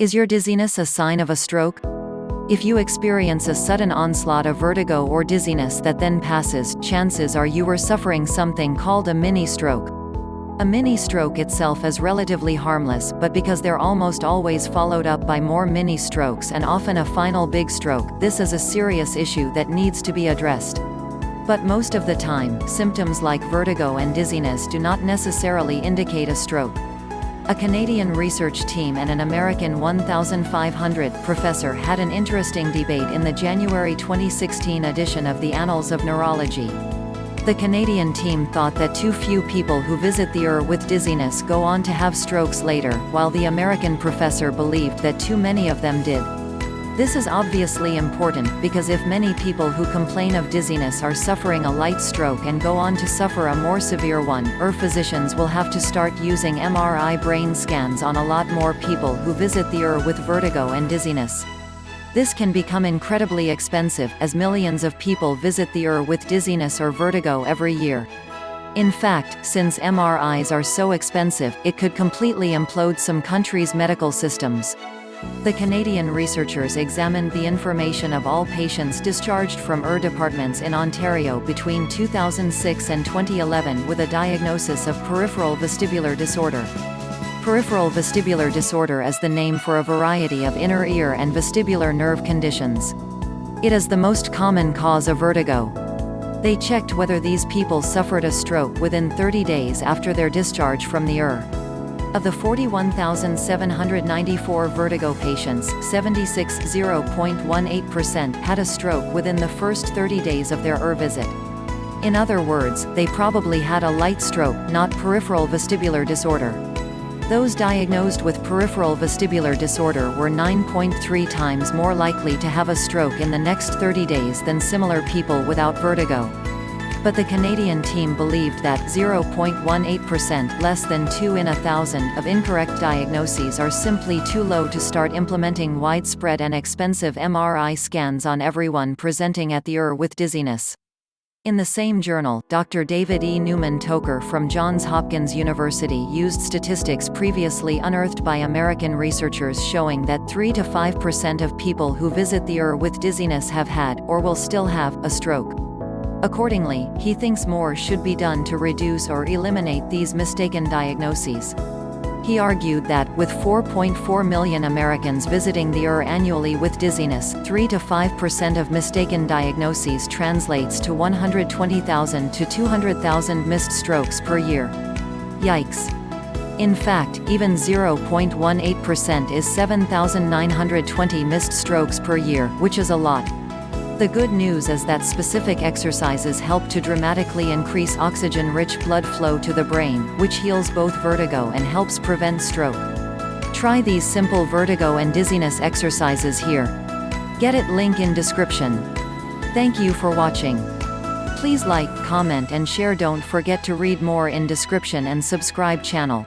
Is your dizziness a sign of a stroke? If you experience a sudden onslaught of vertigo or dizziness that then passes, chances are you were suffering something called a mini-stroke. A mini-stroke itself is relatively harmless, but because they're almost always followed up by more mini-strokes and often a final big stroke, this is a serious issue that needs to be addressed. But most of the time, symptoms like vertigo and dizziness do not necessarily indicate a stroke. A Canadian research team and an American 1,500 professor had an interesting debate in the January 2016 edition of the Annals of Neurology. The Canadian team thought that too few people who visit the ER with dizziness go on to have strokes later, while the American professor believed that too many of them did. This is obviously important, because if many people who complain of dizziness are suffering a light stroke and go on to suffer a more severe one, physicians will have to start using MRI brain scans on a lot more people who visit the ER with vertigo and dizziness. This can become incredibly expensive, as millions of people visit the ER with dizziness or vertigo every year. In fact, since MRIs are so expensive, it could completely implode some countries' medical systems. The Canadian researchers examined the information of all patients discharged from ER departments in Ontario between 2006 and 2011 with a diagnosis of peripheral vestibular disorder. Peripheral vestibular disorder is the name for a variety of inner ear and vestibular nerve conditions. It is the most common cause of vertigo. They checked whether these people suffered a stroke within 30 days after their discharge from the ER. Of the 41,794 vertigo patients, 76.18% had a stroke within the first 30 days of their ER visit. In other words, they probably had a light stroke, not peripheral vestibular disorder. Those diagnosed with peripheral vestibular disorder were 9.3 times more likely to have a stroke in the next 30 days than similar people without vertigo. But the Canadian team believed that 0.18%, less than 2 in 1,000, of incorrect diagnoses are simply too low to start implementing widespread and expensive MRI scans on everyone presenting at the ER with dizziness. In the same journal, Dr. David E. Newman-Toker from Johns Hopkins University used statistics previously unearthed by American researchers showing that 3 to 5% of people who visit the ER with dizziness have had, or will still have, a stroke. Accordingly, he thinks more should be done to reduce or eliminate these mistaken diagnoses. He argued that, with 4.4 million Americans visiting the ER annually with dizziness, 3 to 5% of mistaken diagnoses translates to 120,000 to 200,000 missed strokes per year. Yikes. In fact, even 0.18% is 7,920 missed strokes per year, which is a lot. The good news is that specific exercises help to dramatically increase oxygen-rich blood flow to the brain, which heals both vertigo and helps prevent stroke. Try these simple vertigo and dizziness exercises here. Get it, link in description. Thank you for watching. Please like, comment and share. Don't forget to read more in description and subscribe channel.